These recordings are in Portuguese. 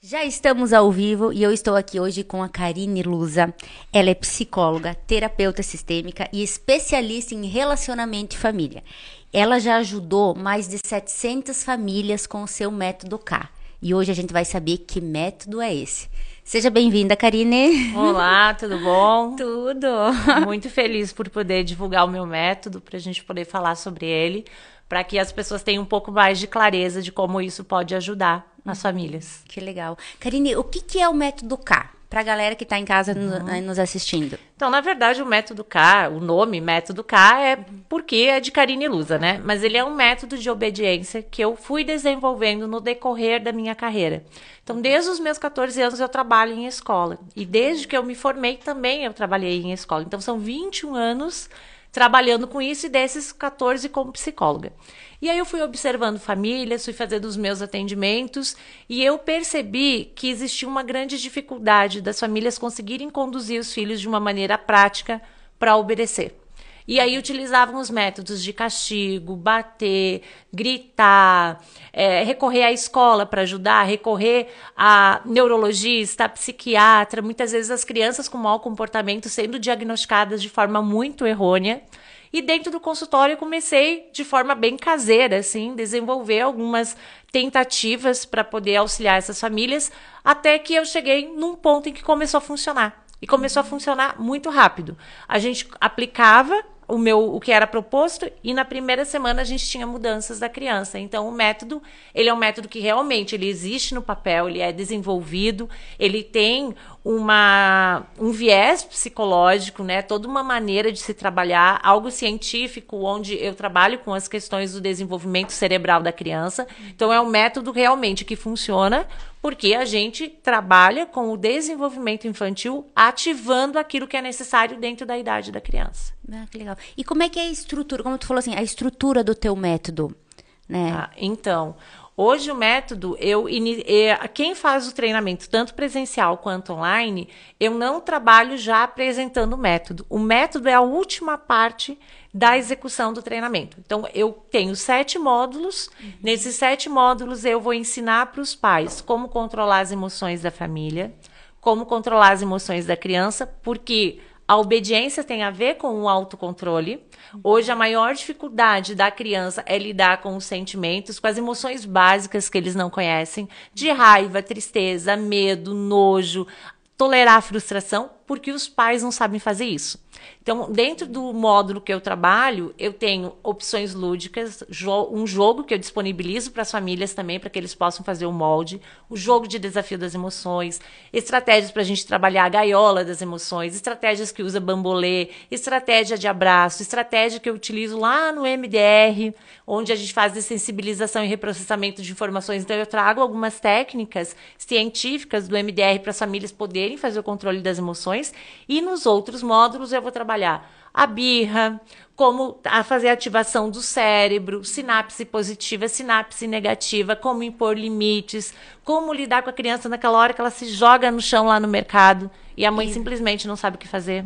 Já estamos ao vivo e eu estou aqui hoje com a Karine Luza. Ela é psicóloga, terapeuta sistêmica e especialista em relacionamento e família. Ela já ajudou mais de 700 famílias com o seu método K. E hoje a gente vai saber que método é esse. Seja bem-vinda, Karine. Olá, tudo bom? Tudo. Muito feliz por poder divulgar o meu método, para a gente poder falar sobre ele, para que as pessoas tenham um pouco mais de clareza de como isso pode ajudar as famílias. Que legal. Karine, o que é o método K? Para a galera que está em casa nos assistindo. Então, na verdade, o método K, o nome método K é porque é de Karine Luza, né? Mas ele é um método de obediência que eu fui desenvolvendo no decorrer da minha carreira. Então, desde os meus 14 anos eu trabalho em escola. E desde que eu me formei também eu trabalhei em escola. Então, são 21 anos trabalhando com isso e desses 14 como psicóloga. E aí eu fui observando famílias, fui fazendo os meus atendimentos e eu percebi que existia uma grande dificuldade das famílias conseguirem conduzir os filhos de uma maneira prática para obedecer. E aí utilizavam os métodos de castigo, bater, gritar, recorrer à escola para ajudar, recorrer a neurologista, a psiquiatra, muitas vezes as crianças com mau comportamento sendo diagnosticadas de forma muito errônea. E dentro do consultório eu comecei de forma bem caseira, assim, desenvolver algumas tentativas para poder auxiliar essas famílias, até que eu cheguei num ponto em que começou a funcionar. E começou a funcionar muito rápido. A gente aplicava o que era proposto e na primeira semana a gente tinha mudanças da criança. Então o método, ele é um método que realmente ele existe no papel, ele é desenvolvido, ele tem um viés psicológico, né? Toda uma maneira de se trabalhar, algo científico, onde eu trabalho com as questões do desenvolvimento cerebral da criança. Então é um método realmente que funciona porque a gente trabalha com o desenvolvimento infantil ativando aquilo que é necessário dentro da idade da criança. Ah, que legal. E como é que é a estrutura, como tu falou assim, a estrutura do teu método, né? Então, hoje o método, quem faz o treinamento, tanto presencial quanto online, eu não trabalho já apresentando o método. O método é a última parte da execução do treinamento. Então, eu tenho 7 módulos. Nesses 7 módulos, eu vou ensinar para os pais como controlar as emoções da família, como controlar as emoções da criança, porque a obediência tem a ver com o autocontrole. Hoje, a maior dificuldade da criança é lidar com os sentimentos, com as emoções básicas que eles não conhecem, de raiva, tristeza, medo, nojo, tolerar a frustração, porque os pais não sabem fazer isso. Então, dentro do módulo que eu trabalho, eu tenho opções lúdicas, um jogo que eu disponibilizo para as famílias também, para que eles possam fazer o molde, o jogo de desafio das emoções, estratégias para a gente trabalhar a gaiola das emoções, estratégias que usa bambolê, estratégia de abraço, estratégia que eu utilizo lá no MDR, onde a gente faz sensibilização e reprocessamento de informações. Então, eu trago algumas técnicas científicas do MDR para as famílias poderem fazer o controle das emoções. E nos outros módulos eu vou trabalhar a birra, como fazer a ativação do cérebro, sinapse positiva, sinapse negativa, como impor limites, como lidar com a criança naquela hora que ela se joga no chão lá no mercado e a mãe simplesmente não sabe o que fazer.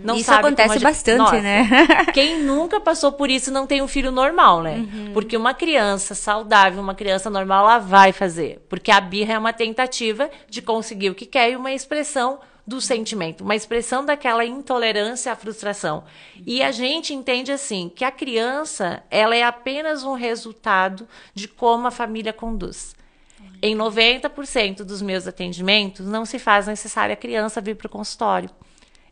Não Isso sabe acontece bastante, Nossa, né? Quem nunca passou por isso não tem um filho normal, né? Porque uma criança saudável, uma criança normal, ela vai fazer. Porque a birra é uma tentativa de conseguir o que quer e uma expressão do sentimento, uma expressão daquela intolerância à frustração. E a gente entende assim, que a criança, ela é apenas um resultado de como a família conduz. Em 90% dos meus atendimentos, não se faz necessário a criança vir para o consultório.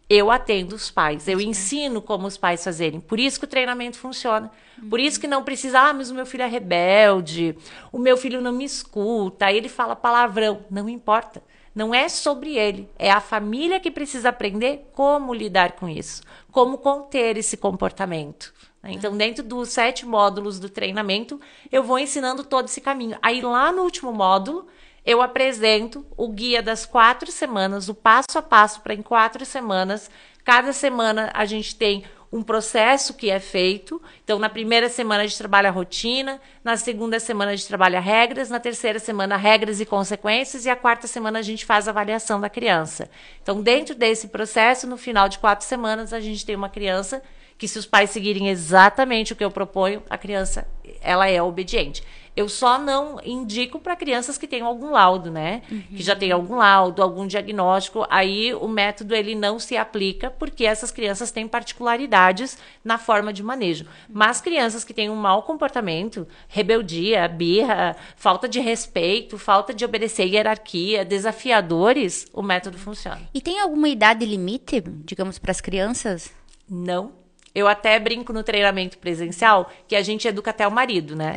Eu atendo os pais, eu ensino como os pais fazerem. Por isso que o treinamento funciona. Por isso que não precisa, mas o meu filho é rebelde, o meu filho não me escuta, ele fala palavrão. Não importa. Não é sobre ele, é a família que precisa aprender como lidar com isso, como conter esse comportamento. Então, dentro dos 7 módulos do treinamento, eu vou ensinando todo esse caminho. Aí, lá no último módulo, eu apresento o guia das 4 semanas, o passo a passo para em 4 semanas. Cada semana a gente tem um processo que é feito. Então, na primeira semana a gente trabalha a rotina, na segunda semana a gente trabalha regras, na terceira semana regras e consequências e a quarta semana a gente faz a avaliação da criança. Então, dentro desse processo, no final de 4 semanas, a gente tem uma criança que se os pais seguirem exatamente o que eu proponho, a criança, ela é obediente. Eu só não indico para crianças que tenham algum laudo, né? Que já tem algum laudo, algum diagnóstico. Aí o método ele não se aplica porque essas crianças têm particularidades na forma de manejo. Mas crianças que têm um mau comportamento, rebeldia, birra, falta de respeito, falta de obedecer hierarquia, desafiadores, o método funciona. E tem alguma idade limite, digamos, para as crianças? Não. Eu até brinco no treinamento presencial que a gente educa até o marido, né?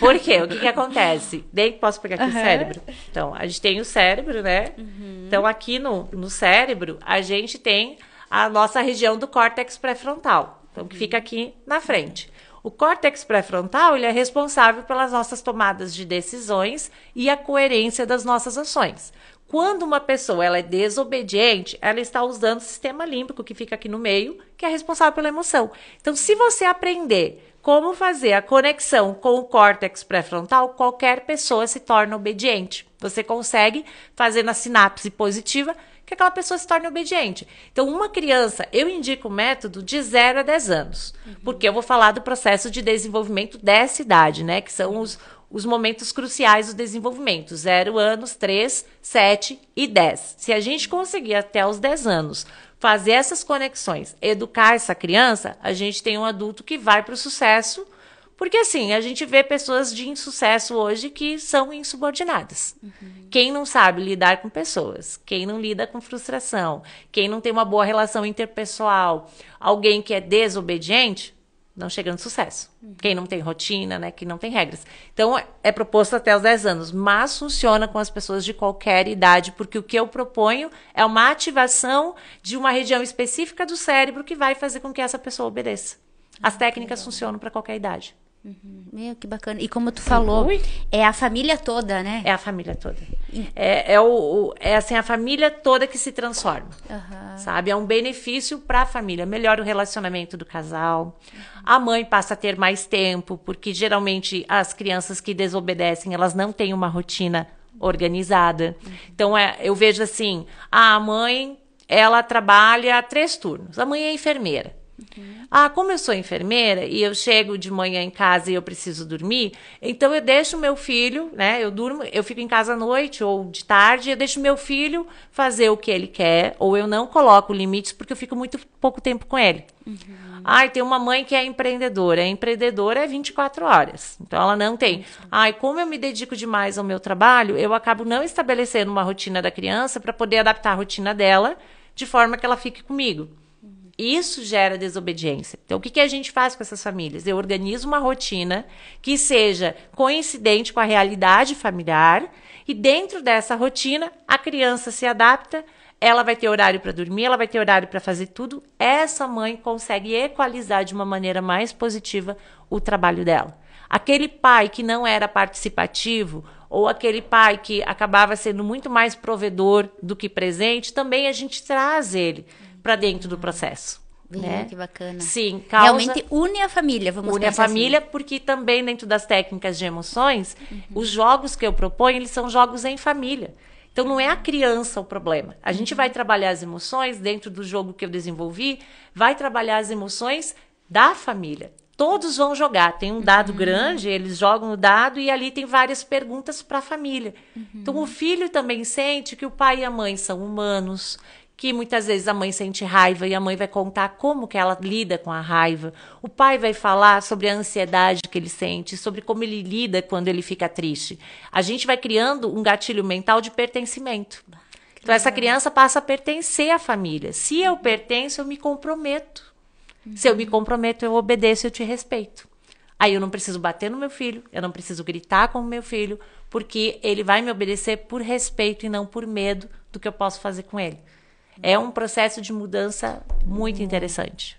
Por quê? O que acontece? Posso pegar aqui o cérebro? Então, a gente tem o cérebro, né? Então, aqui no cérebro, a gente tem a nossa região do córtex pré-frontal. Então, que fica aqui na frente. O córtex pré-frontal, ele é responsável pelas nossas tomadas de decisões e a coerência das nossas ações. Quando uma pessoa ela é desobediente, ela está usando o sistema límbico, que fica aqui no meio, que é responsável pela emoção. Então, se você aprender como fazer a conexão com o córtex pré-frontal, qualquer pessoa se torna obediente. Você consegue fazer na sinapse positiva que aquela pessoa se torne obediente. Então, uma criança, eu indico o método de 0 a 10 anos, porque eu vou falar do processo de desenvolvimento dessa idade, né? Que são os momentos cruciais do desenvolvimento, 0 anos, 3, 7 e 10. Se a gente conseguir até os 10 anos fazer essas conexões, educar essa criança, a gente tem um adulto que vai para o sucesso, porque assim, a gente vê pessoas de insucesso hoje que são insubordinadas. Quem não sabe lidar com pessoas, quem não lida com frustração, quem não tem uma boa relação interpessoal, alguém que é desobediente, não chega no sucesso. Quem não tem rotina, né? Quem não tem regras. Então, é proposto até os 10 anos, mas funciona com as pessoas de qualquer idade, porque o que eu proponho é uma ativação de uma região específica do cérebro que vai fazer com que essa pessoa obedeça. As técnicas funcionam para qualquer idade. Meu, que bacana. E como tu falou, é a família toda, né? É a família toda. É assim, a família toda que se transforma. Sabe? É um benefício para a família. Melhora o relacionamento do casal. A mãe passa a ter mais tempo, porque geralmente as crianças que desobedecem, elas não têm uma rotina organizada. Então, eu vejo assim, a mãe, ela trabalha 3 turnos. A mãe é enfermeira. Como eu sou enfermeira e eu chego de manhã em casa e eu preciso dormir, então eu deixo meu filho, né? Eu fico em casa à noite ou de tarde, eu deixo meu filho fazer o que ele quer, ou eu não coloco limites porque eu fico muito pouco tempo com ele. Tem uma mãe que é empreendedora. A empreendedora é 24 horas. Então, ela não tem. Como eu me dedico demais ao meu trabalho, eu acabo não estabelecendo uma rotina da criança para poder adaptar a rotina dela de forma que ela fique comigo. Isso gera desobediência. Então, o que a gente faz com essas famílias? Eu organizo uma rotina que seja coincidente com a realidade familiar e dentro dessa rotina, a criança se adapta, ela vai ter horário para dormir, ela vai ter horário para fazer tudo. Essa mãe consegue equalizar de uma maneira mais positiva o trabalho dela. Aquele pai que não era participativo ou aquele pai que acabava sendo muito mais provedor do que presente, também a gente traz ele para dentro do processo. Né? Que bacana. Sim, realmente une a família, vamos une a família, assim. Porque também dentro das técnicas de emoções, os jogos que eu proponho, eles são jogos em família. Então, não é a criança o problema. A gente vai trabalhar as emoções dentro do jogo que eu desenvolvi, vai trabalhar as emoções da família. Todos vão jogar. Tem um dado grande, eles jogam o dado e ali tem várias perguntas para a família. Então, o filho também sente que o pai e a mãe são humanos, que muitas vezes a mãe sente raiva e a mãe vai contar como que ela lida com a raiva. O pai vai falar sobre a ansiedade que ele sente, sobre como ele lida quando ele fica triste. A gente vai criando um gatilho mental de pertencimento. Então, essa criança passa a pertencer à família. Se eu pertenço, eu me comprometo. Se eu me comprometo, eu obedeço, eu te respeito. Aí eu não preciso bater no meu filho, eu não preciso gritar com o meu filho, porque ele vai me obedecer por respeito e não por medo do que eu posso fazer com ele. É um processo de mudança muito interessante.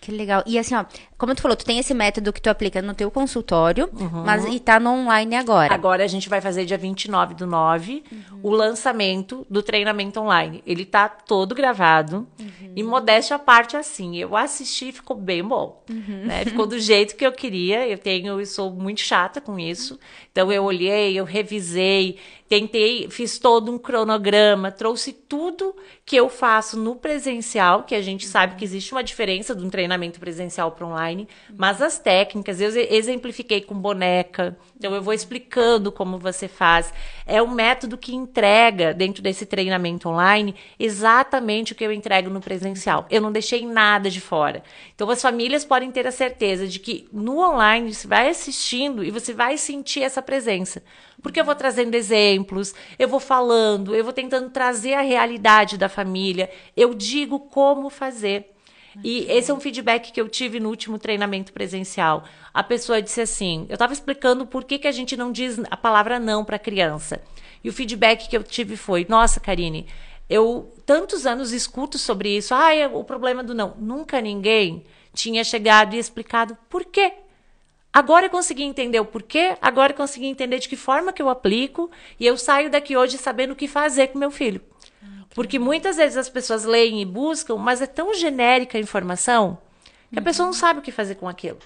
Que legal. E assim, ó, como tu falou, tu tem esse método que tu aplica no teu consultório, mas e tá no online agora. Agora a gente vai fazer dia 29/9 o lançamento do treinamento online. Ele tá todo gravado. E modéstia à parte, assim, eu assisti e ficou bem bom. Né? Ficou do jeito que eu queria. Eu sou muito chata com isso. Então eu olhei, eu revisei, fiz todo um cronograma, trouxe tudo que eu faço no presencial, que a gente sabe que existe uma diferença de um treinamento treinamento presencial para online, mas as técnicas, eu exemplifiquei com boneca, então eu vou explicando como você faz. É um método que entrega, dentro desse treinamento online, exatamente o que eu entrego no presencial. Eu não deixei nada de fora. Então as famílias podem ter a certeza de que no online você vai assistindo e você vai sentir essa presença. Porque eu vou trazendo exemplos, eu vou falando, eu vou tentando trazer a realidade da família, eu digo como fazer. E esse é um feedback que eu tive no último treinamento presencial. A pessoa disse assim, eu estava explicando por que a gente não diz a palavra não para a criança. E o feedback que eu tive foi, nossa, Karine, eu tantos anos escuto sobre isso, o problema do não. Nunca ninguém tinha chegado e explicado por quê. Agora eu consegui entender o porquê, agora eu consegui entender de que forma que eu aplico e eu saio daqui hoje sabendo o que fazer com meu filho. Porque muitas vezes as pessoas leem e buscam, mas é tão genérica a informação que a pessoa não sabe o que fazer com aquilo.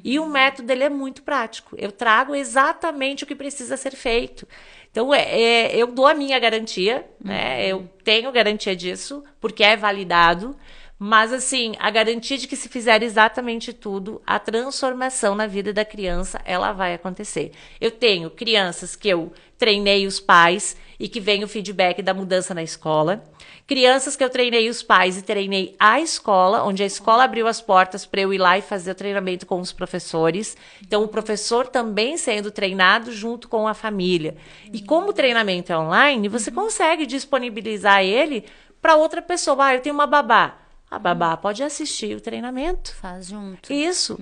E o método dele é muito prático. Eu trago exatamente o que precisa ser feito. Então, eu dou a minha garantia, né? Eu tenho garantia disso, porque é validado. Mas, assim, a garantia de que se fizer exatamente tudo, a transformação na vida da criança, ela vai acontecer. Eu tenho crianças que eu treinei os pais e que vem o feedback da mudança na escola. Crianças que eu treinei os pais e treinei a escola, onde a escola abriu as portas para eu ir lá e fazer o treinamento com os professores. Então, o professor também sendo treinado junto com a família. E como o treinamento é online, você consegue disponibilizar ele para outra pessoa. Eu tenho uma babá. A babá pode assistir o treinamento. Faz junto. Isso.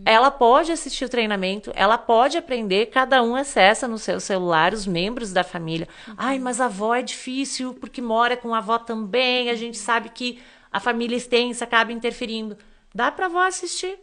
Ela pode assistir o treinamento, ela pode aprender, cada um acessa no seu celular, os membros da família. Mas a avó é difícil, porque mora com a avó também, a gente sabe que a família extensa acaba interferindo. Dá para a avó assistir.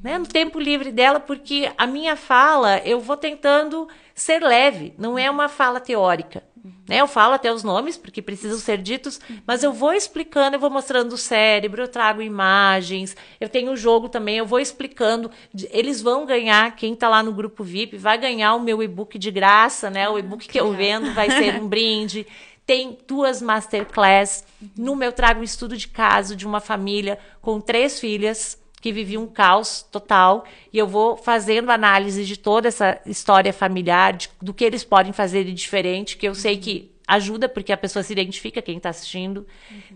Né? No tempo livre dela, porque a minha fala, eu vou tentando ser leve, não é uma fala teórica. Né? Eu falo até os nomes, porque precisam ser ditos, mas eu vou explicando, eu vou mostrando o cérebro, eu trago imagens, eu tenho o jogo também, eu vou explicando. Eles vão ganhar, quem está lá no grupo VIP, vai ganhar o meu e-book de graça, né? O e-book que eu vendo vai ser um brinde. Tem 2 masterclass. No meu trago um estudo de caso de uma família com 3 filhas, que vivia um caos total, e eu vou fazendo análise de toda essa história familiar, do que eles podem fazer de diferente, que eu sei que ajuda, porque a pessoa se identifica, quem está assistindo.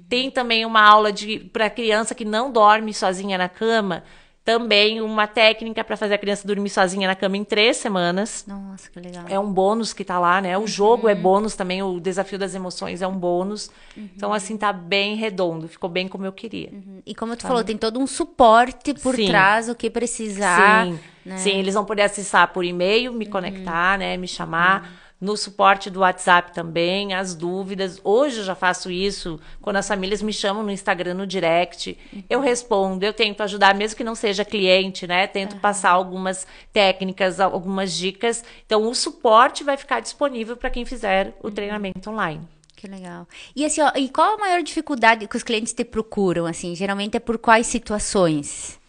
Tem também uma aula para criança que não dorme sozinha na cama, também uma técnica para fazer a criança dormir sozinha na cama em 3 semanas. Nossa, que legal. É um bônus que tá lá, né? O jogo é bônus também, o desafio das emoções é um bônus. Então, assim, tá bem redondo, ficou bem como eu queria. E como tu falou, tem todo um suporte por trás, o que precisar. Sim, né? Sim, eles vão poder acessar por e-mail, me conectar, né? Me chamar. No suporte do WhatsApp também, as dúvidas. Hoje eu já faço isso, quando as famílias me chamam no Instagram, no direct, eu respondo, eu tento ajudar, mesmo que não seja cliente, né? Tento passar algumas técnicas, algumas dicas. Então, o suporte vai ficar disponível para quem fizer o treinamento online. Que legal. E assim, e qual a maior dificuldade que os clientes te procuram, assim? Geralmente é por quais situações?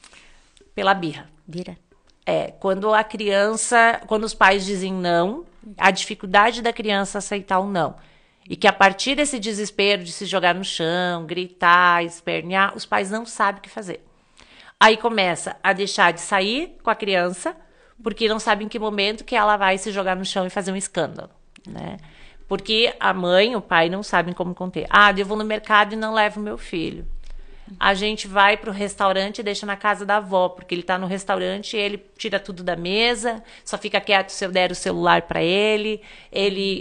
Pela birra. Vira. Quando quando os pais dizem não, a dificuldade da criança aceitar o não. E que a partir desse desespero de se jogar no chão, gritar, espernear, os pais não sabem o que fazer. Aí começa a deixar de sair com a criança, porque não sabe em que momento que ela vai se jogar no chão e fazer um escândalo, né? Porque a mãe, o pai não sabem como conter. Eu vou no mercado e não levo meu filho. A gente vai pro restaurante e deixa na casa da avó, porque ele tá no restaurante e ele tira tudo da mesa, só fica quieto se eu der o celular para ele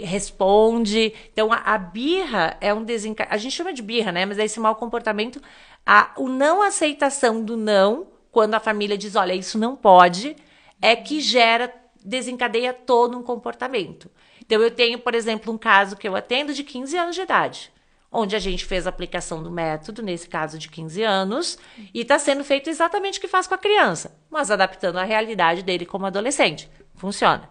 responde. Então, a birra é um a gente chama de birra, né? Mas é esse mau comportamento, o não aceitação do não, quando a família diz, olha, isso não pode, é que desencadeia todo um comportamento. Então, eu tenho, por exemplo, um caso que eu atendo de 15 anos de idade, onde a gente fez a aplicação do método, nesse caso de 15 anos, e está sendo feito exatamente o que faz com a criança, mas adaptando a realidade dele como adolescente. Funciona.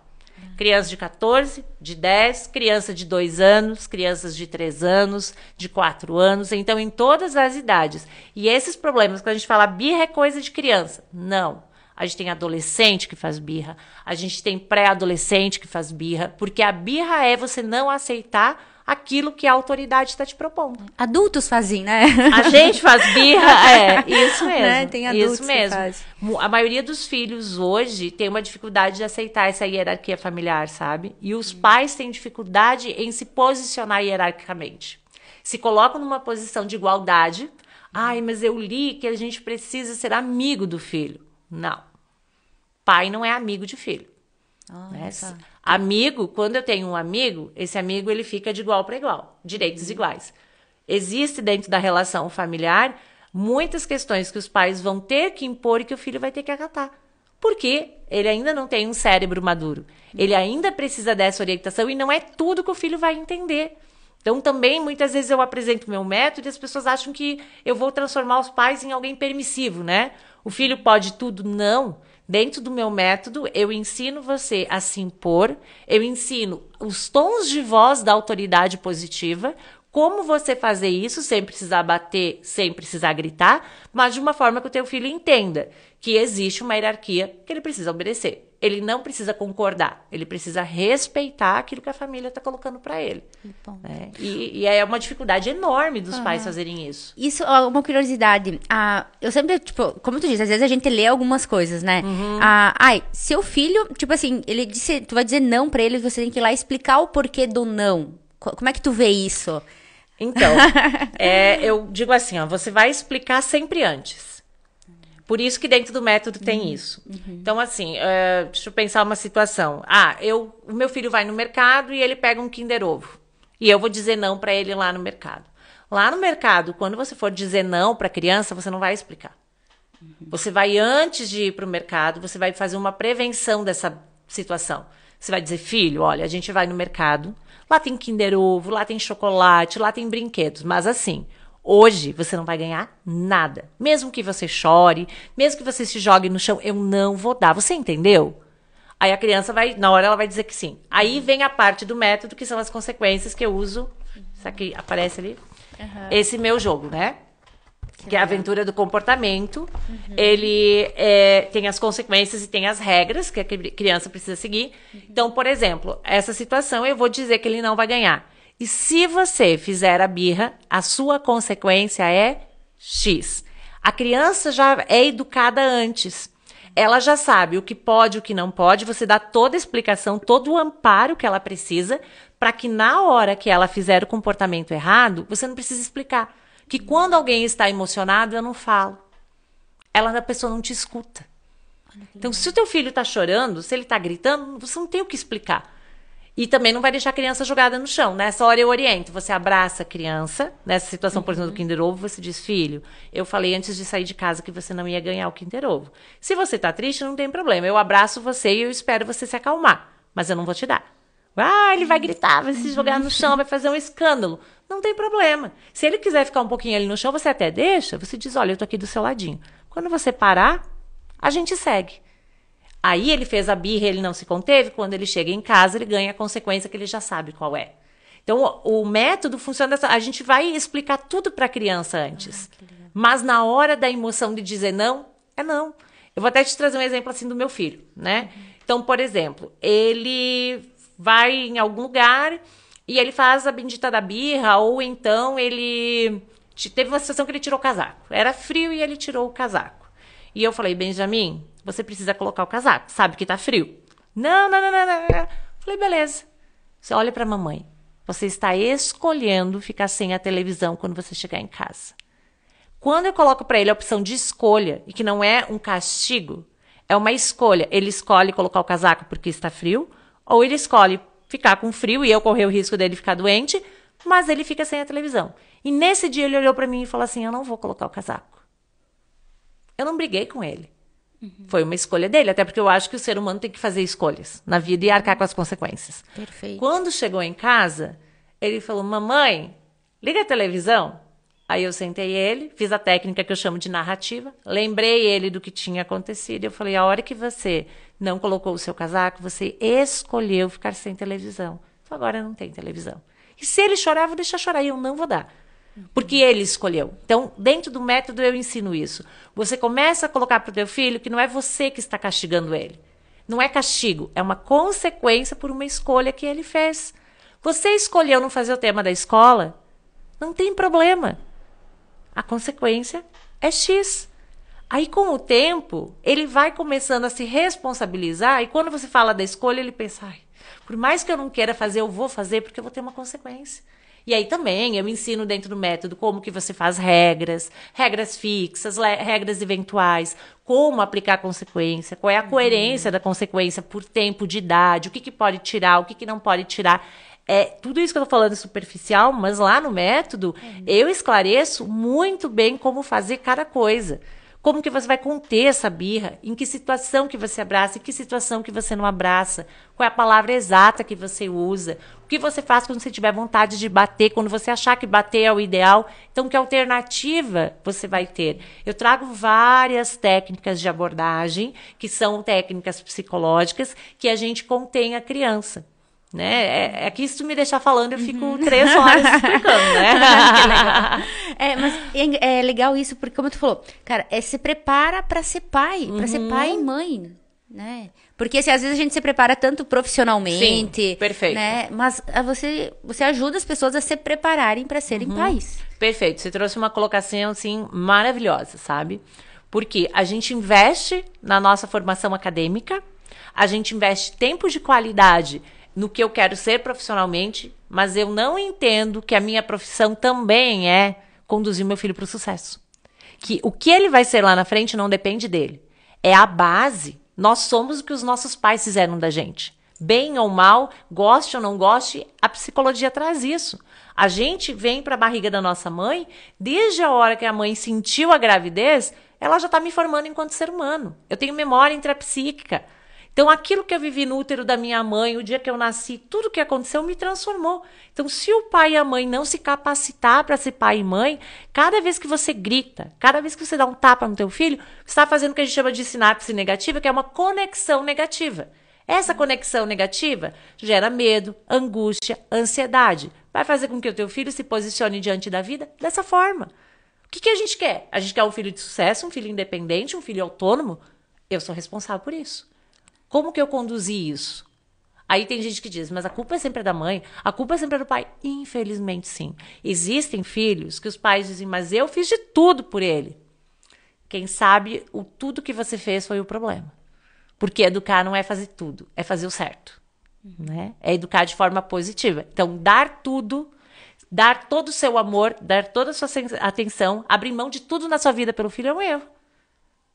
Criança de 14, de 10, criança de 2 anos, crianças de 3 anos, de 4 anos, então em todas as idades. E esses problemas, quando a gente fala birra é coisa de criança, não. A gente tem adolescente que faz birra, a gente tem pré-adolescente que faz birra, porque a birra é você não aceitar aquilo que a autoridade está te propondo. Adultos fazem, né? A gente faz birra, isso mesmo. Né? Tem adultos isso mesmo. que fazem. A maioria dos filhos hoje tem uma dificuldade de aceitar essa hierarquia familiar, sabe? E os pais têm dificuldade em se posicionar hierarquicamente. Se colocam numa posição de igualdade. Ai, mas eu li que a gente precisa ser amigo do filho. Não. Pai não é amigo de filho. Né? Tá. Amigo, quando eu tenho um amigo, esse amigo ele fica de igual para igual, direitos iguais. Existe dentro da relação familiar muitas questões que os pais vão ter que impor e que o filho vai ter que acatar. Porque ele ainda não tem um cérebro maduro. Ele ainda precisa dessa orientação e não é tudo que o filho vai entender. Então, também, muitas vezes eu apresento meu método e as pessoas acham que eu vou transformar os pais em alguém permissivo, né? O filho pode tudo? Não. Dentro do meu método, eu ensino você a se impor, eu ensino os tons de voz da autoridade positiva, como você fazer isso sem precisar bater, sem precisar gritar, mas de uma forma que o teu filho entenda que existe uma hierarquia que ele precisa obedecer. Ele não precisa concordar, ele precisa respeitar aquilo que a família está colocando para ele. Né? E é uma dificuldade enorme dos pais fazerem isso. Isso é uma curiosidade. Eu sempre, tipo, como tu diz, às vezes a gente lê algumas coisas, né? Seu filho, tipo assim, ele disse, tu vai dizer não pra ele, você tem que ir lá explicar o porquê do não. Como é que tu vê isso? Então, eu digo assim, ó, você vai explicar sempre antes. Por isso que dentro do método tem isso. Então, assim, deixa eu pensar uma situação. O meu filho vai no mercado e ele pega um Kinder Ovo. E eu vou dizer não para ele lá no mercado. Lá no mercado, quando você for dizer não para a criança, você não vai explicar. Você vai, antes de ir para o mercado, você vai fazer uma prevenção dessa situação. Você vai dizer, filho, olha, a gente vai no mercado, lá tem Kinder Ovo, lá tem chocolate, lá tem brinquedos. Mas assim... Hoje, você não vai ganhar nada. Mesmo que você chore, mesmo que você se jogue no chão, eu não vou dar. Você entendeu? Aí a criança vai, na hora ela vai dizer que sim. Aí vem a parte do método, que são as consequências que eu uso. Isso aqui aparece ali. Esse meu jogo, né? Que é a aventura do comportamento. Ele tem as consequências e tem as regras que a criança precisa seguir. Então, por exemplo, essa situação eu vou dizer que ele não vai ganhar. E se você fizer a birra, a sua consequência é X. A criança já é educada antes. Ela já sabe o que pode, o que não pode. Você dá toda a explicação, todo o amparo que ela precisa, para que na hora que ela fizer o comportamento errado, você não precisa explicar. Que quando alguém está emocionado, eu não falo. A pessoa não te escuta. Então, se o teu filho está chorando, se ele está gritando, você não tem o que explicar. E também não vai deixar a criança jogada no chão. Nessa hora eu oriento. Você abraça a criança. Nessa situação, por exemplo, do Kinder Ovo, você diz, filho, eu falei antes de sair de casa que você não ia ganhar o Kinder Ovo. Se você tá triste, não tem problema. Eu abraço você e eu espero você se acalmar. Mas eu não vou te dar. Ele vai gritar, vai se jogar no chão, vai fazer um escândalo. Não tem problema. Se ele quiser ficar um pouquinho ali no chão, você até deixa. Você diz, olha, eu tô aqui do seu ladinho. Quando você parar, a gente segue. Aí ele fez a birra, ele não se conteve. Quando ele chega em casa, ele ganha a consequência que ele já sabe qual é. Então, o método funciona dessa... A gente vai explicar tudo para a criança antes. Mas na hora da emoção de dizer não, é não. Eu vou até te trazer um exemplo assim do meu filho, né? Então, por exemplo, ele vai em algum lugar e ele faz a bendita da birra, ou então ele... Teve uma situação que ele tirou o casaco. Era frio e ele tirou o casaco. E eu falei, Benjamin, você precisa colocar o casaco. Sabe que tá frio. Não. Falei, beleza. Você olha pra mamãe. Você está escolhendo ficar sem a televisão quando você chegar em casa. Quando eu coloco pra ele a opção de escolha, e que não é um castigo, é uma escolha. Ele escolhe colocar o casaco porque está frio, ou ele escolhe ficar com frio e eu correr o risco dele ficar doente, mas ele fica sem a televisão. E nesse dia ele olhou pra mim e falou assim, eu não vou colocar o casaco. Eu não briguei com ele. Foi uma escolha dele, até porque eu acho que o ser humano tem que fazer escolhas na vida e arcar com as consequências. Perfeito. Quando chegou em casa, ele falou, mamãe, liga a televisão. Aí eu sentei ele, fiz a técnica que eu chamo de narrativa, lembrei ele do que tinha acontecido. Eu falei, a hora que você não colocou o seu casaco, você escolheu ficar sem televisão. Então agora não tem televisão. E se ele chorar, vou deixar chorar e eu não vou dar. Porque ele escolheu. Então, dentro do método, eu ensino isso. Você começa a colocar para o teu filho que não é você que está castigando ele. Não é castigo, é uma consequência por uma escolha que ele fez. Você escolheu não fazer o tema da escola? Não tem problema. A consequência é X. Aí, com o tempo, ele vai começando a se responsabilizar e quando você fala da escolha, ele pensa, ai, por mais que eu não queira fazer, eu vou fazer porque eu vou ter uma consequência. E aí também eu ensino dentro do método como que você faz regras fixas, regras eventuais, como aplicar a consequência, qual é a coerência da consequência por tempo de idade, o que pode tirar, o que não pode tirar. Tudo isso que eu tô falando é superficial, mas lá no método eu esclareço muito bem como fazer cada coisa. Como que você vai conter essa birra? Em que situação que você abraça? Em que situação que você não abraça? Qual é a palavra exata que você usa? O que você faz quando você tiver vontade de bater? Quando você achar que bater é o ideal? Então, que alternativa você vai ter? Eu trago várias técnicas de abordagem, que são técnicas psicológicas, que a gente contém a criança. Né? É que se tu me deixar falando, eu fico 3 horas explicando, né? Que legal. Mas é legal isso, porque como tu falou, cara, se prepara para ser pai, para ser pai e mãe, né? Porque assim, às vezes a gente se prepara tanto profissionalmente, sim, perfeito, né? Mas você ajuda as pessoas a se prepararem para serem pais. Perfeito, você trouxe uma colocação assim maravilhosa, sabe? Porque a gente investe na nossa formação acadêmica, a gente investe tempo de qualidade no que eu quero ser profissionalmente, mas eu não entendo que a minha profissão também é conduzir meu filho para o sucesso. Que o que ele vai ser lá na frente não depende dele. É a base. Nós somos o que os nossos pais fizeram da gente. Bem ou mal, goste ou não goste, a psicologia traz isso. A gente vem para a barriga da nossa mãe, desde a hora que a mãe sentiu a gravidez, ela já está me formando enquanto ser humano. Eu tenho memória intrapsíquica. Então, aquilo que eu vivi no útero da minha mãe, o dia que eu nasci, tudo que aconteceu me transformou. Então, se o pai e a mãe não se capacitar para ser pai e mãe, cada vez que você grita, cada vez que você dá um tapa no teu filho, você está fazendo o que a gente chama de sinapse negativa, que é uma conexão negativa. Essa conexão negativa gera medo, angústia, ansiedade. Vai fazer com que o teu filho se posicione diante da vida dessa forma. O que a gente quer? A gente quer um filho de sucesso, um filho independente, um filho autônomo? Eu sou responsável por isso. Como que eu conduzi isso? Aí tem gente que diz, mas a culpa é sempre da mãe, a culpa é sempre do pai. Infelizmente, sim. Existem filhos que os pais dizem, mas eu fiz de tudo por ele. Quem sabe o tudo que você fez foi o problema. Porque educar não é fazer tudo, é fazer o certo. Né? É educar de forma positiva. Então, dar tudo, dar todo o seu amor, dar toda a sua atenção, abrir mão de tudo na sua vida pelo filho é um erro.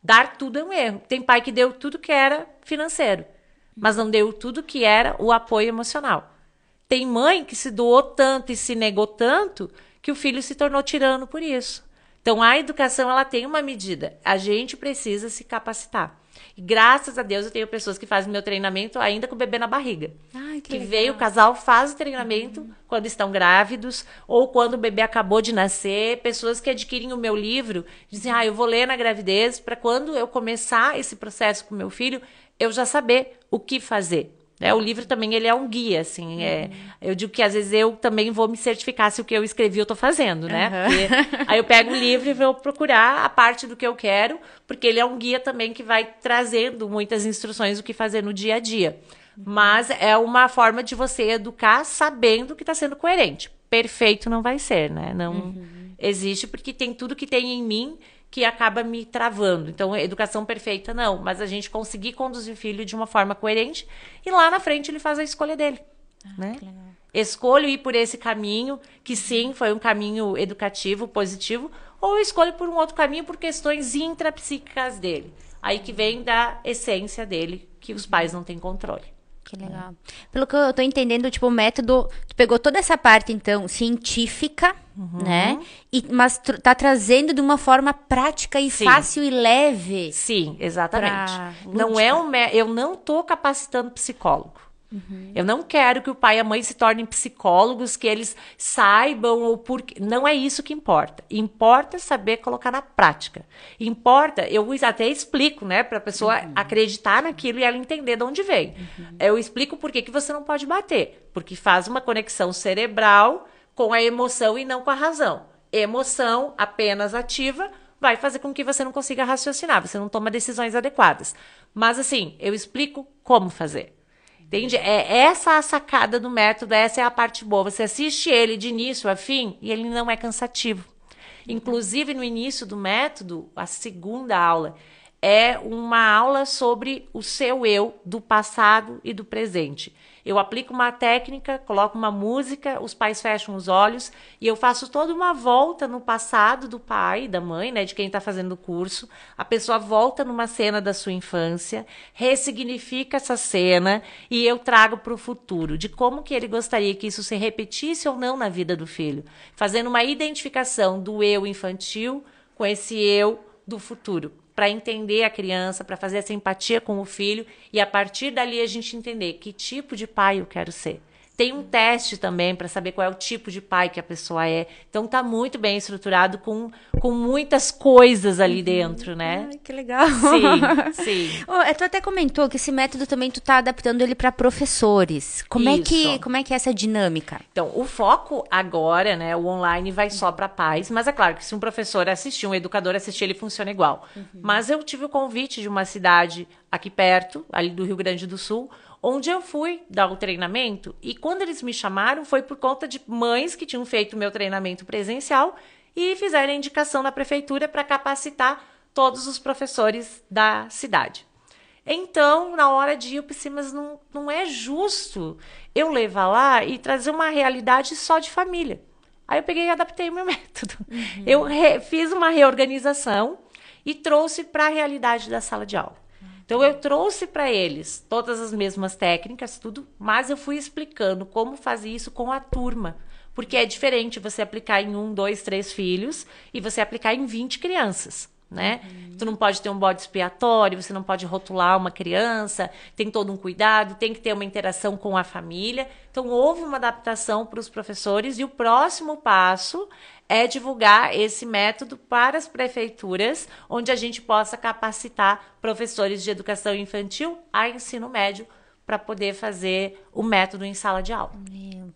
Dar tudo é um erro. Tem pai que deu tudo que era financeiro, mas não deu tudo que era o apoio emocional. Tem mãe que se doou tanto e se negou tanto que o filho se tornou tirano por isso. Então, a educação ela tem uma medida. A gente precisa se capacitar. E graças a Deus eu tenho pessoas que fazem meu treinamento ainda com o bebê na barriga. Ai, que veio, o casal faz o treinamento quando estão grávidos ou quando o bebê acabou de nascer. Pessoas que adquirem o meu livro dizem, eu vou ler na gravidez para quando eu começar esse processo com meu filho, eu já saber o que fazer. O livro também ele é um guia, assim. Eu digo que às vezes eu também vou me certificar se o que eu escrevi eu tô fazendo, né? Porque aí eu pego o livro e vou procurar a parte do que eu quero, porque ele é um guia também que vai trazendo muitas instruções do que fazer no dia a dia. Mas é uma forma de você educar sabendo que está sendo coerente. Perfeito não vai ser, né? Não existe, porque tem tudo que tem em mim que acaba me travando. Então, educação perfeita, não. Mas a gente conseguir conduzir o filho de uma forma coerente e lá na frente ele faz a escolha dele. Né? Que legal. Escolho ir por esse caminho, que sim, foi um caminho educativo, positivo, ou escolho por um outro caminho por questões intrapsíquicas dele. Aí que vem da essência dele, que os pais não têm controle. Que legal. Pelo que eu tô entendendo, tipo, o método... Tu pegou toda essa parte, então, científica, né? Mas tá trazendo de uma forma prática e fácil e leve. Sim, exatamente. Não é eu não tô capacitando psicólogo. Eu não quero que o pai e a mãe se tornem psicólogos, que eles saibam ou porque... Não é isso que importa. Importa saber colocar na prática. Importa, eu até explico, né, para a pessoa acreditar naquilo e ela entender de onde vem. Eu explico por que você não pode bater. Porque faz uma conexão cerebral com a emoção e não com a razão. Emoção apenas ativa vai fazer com que você não consiga raciocinar, você não toma decisões adequadas. Mas assim, eu explico como fazer. Entende? É essa a sacada do método, essa é a parte boa. Você assiste ele de início a fim e ele não é cansativo. Inclusive, no início do método, a segunda aula é uma aula sobre o seu eu do passado e do presente. Eu aplico uma técnica, coloco uma música, os pais fecham os olhos e eu faço toda uma volta no passado do pai, da mãe, né, de quem está fazendo o curso. A pessoa volta numa cena da sua infância, ressignifica essa cena e eu trago para o futuro, de como que ele gostaria que isso se repetisse ou não na vida do filho, fazendo uma identificação do eu infantil com esse eu do futuro, para entender a criança, para fazer essa empatia com o filho e a partir dali a gente entender que tipo de pai eu quero ser. Tem um teste também para saber qual é o tipo de pai que a pessoa é. Então tá muito bem estruturado com muitas coisas ali dentro, né? Ai, que legal. Sim, sim. Tu até comentou que esse método também tu tá adaptando ele para professores. Como é que é essa dinâmica? Então, o foco agora, né, o online vai só para pais, mas é claro que se um professor assistir, um educador assistir, ele funciona igual. Mas eu tive o convite de uma cidade aqui perto, ali do Rio Grande do Sul, onde eu fui dar o treinamento e quando eles me chamaram foi por conta de mães que tinham feito o meu treinamento presencial e fizeram a indicação na prefeitura para capacitar todos os professores da cidade. Então, na hora de ir, eu pensei, mas não é justo eu levar lá e trazer uma realidade só de família. Aí eu peguei e adaptei o meu método. Eu fiz uma reorganização e trouxe para a realidade da sala de aula. Então, eu trouxe para eles todas as mesmas técnicas, tudo, mas eu fui explicando como fazer isso com a turma. Porque é diferente você aplicar em 1, 2, 3 filhos e você aplicar em 20 crianças, né? Tu não pode ter um bode expiatório, você não pode rotular uma criança, tem todo um cuidado, tem que ter uma interação com a família. Então, houve uma adaptação para os professores e o próximo passo é divulgar esse método para as prefeituras, onde a gente possa capacitar professores de educação infantil a ensino médio para poder fazer o método em sala de aula.